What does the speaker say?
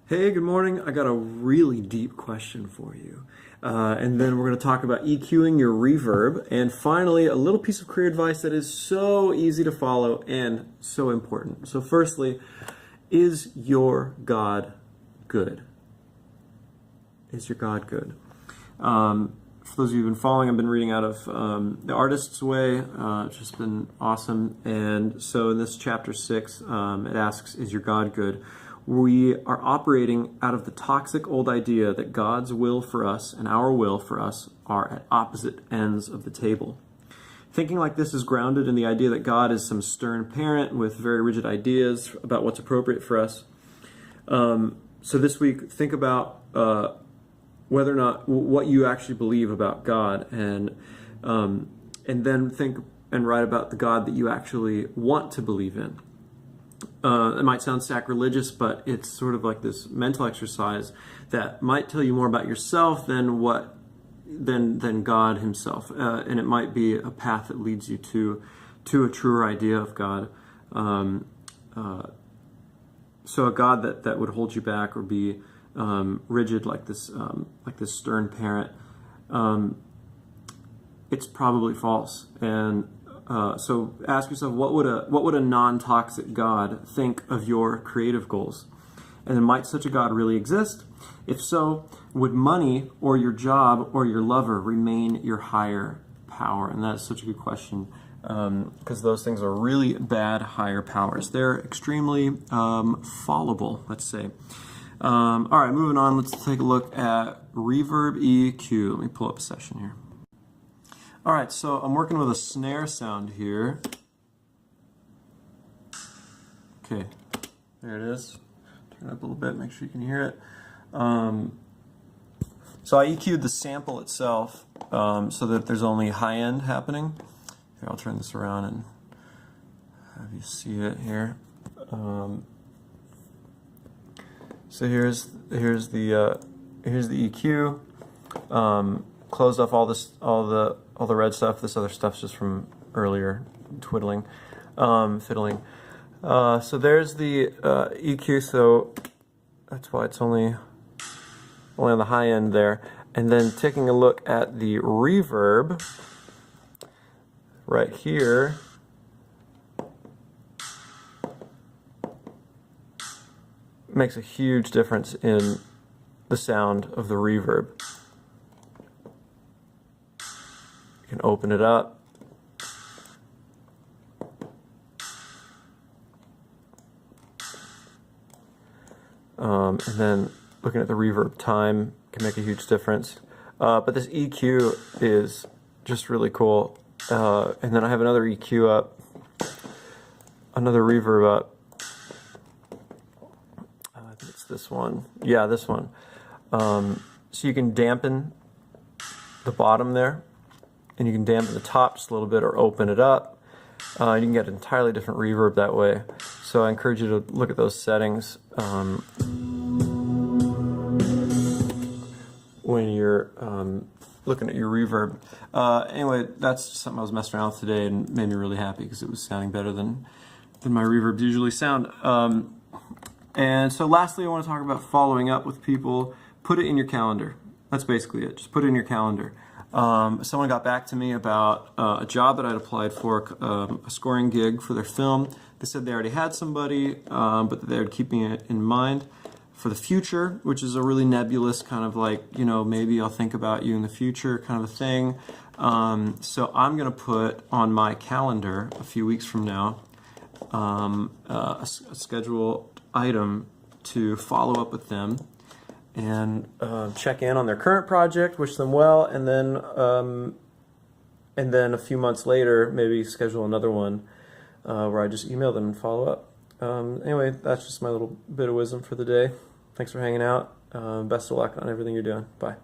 Hey, good morning. I got a really deep question for you. And then we're going to talk about EQing your reverb. And finally, a little piece of career advice that is so easy to follow and so important. So firstly, is your God good? Is your God good? For those of you who've been following, I've been reading out of The Artist's Way. It's just been awesome. And so in this chapter 6, it asks, is your God good? We are operating out of the toxic old idea that God's will for us and our will for us are at opposite ends of the table. Thinking like this is grounded in the idea that God is some stern parent with very rigid ideas about what's appropriate for us. So this week, think about whether or not what you actually believe about God, and then think and write about the God that you actually want to believe in. It might sound sacrilegious, but it's sort of like this mental exercise that might tell you more about yourself than God himself, and it might be a path that leads you to a truer idea of God. So a God that would hold you back or be rigid like this stern parent, it's probably false. And so ask yourself, what would a non-toxic God think of your creative goals? And then, might such a God really exist? If so, would money or your job or your lover remain your higher power? And that's such a good question, because those things are really bad higher powers. They're extremely fallible, let's say. All right, moving on, let's take a look at Reverb EQ. Let me pull up a session here. All right, so I'm working with a snare sound here. Okay, there it is. Turn it up a little bit, make sure you can hear it. So I EQ'd the sample itself so that there's only high end happening. Here, I'll turn this around and have you see it here. So here's the EQ. Closed off all the red stuff. This other stuff's just from earlier fiddling. So there's the EQ. So that's why it's only on the high end there. And then taking a look at the reverb right here. Makes a huge difference in the sound of the reverb. You can open it up. And then looking at the reverb time can make a huge difference. But this EQ is just really cool. And then I have another EQ up, another reverb up. I think it's this one. Yeah, this one. So you can dampen the bottom there, and you can dampen the top just a little bit or open it up. You can get an entirely different reverb that way. So I encourage you to look at those settings when you're looking at your reverb. Anyway, that's just something I was messing around with today and made me really happy because it was sounding better than my reverbs usually sound. And so lastly, I want to talk about following up with people. Put it in your calendar. That's basically it. Just put it in your calendar. Someone got back to me about a job that I'd applied for, a scoring gig for their film. They said they already had somebody, but that they would keep me in mind for the future, which is a really nebulous kind of like, maybe I'll think about you in the future kind of a thing. So I'm going to put on my calendar a few weeks from now a scheduled item to follow up with them and check in on their current project, wish them well, and then a few months later, maybe schedule another one where I just email them and follow up. Anyway, that's just my little bit of wisdom for the day. Thanks for hanging out. Best of luck on everything you're doing. Bye.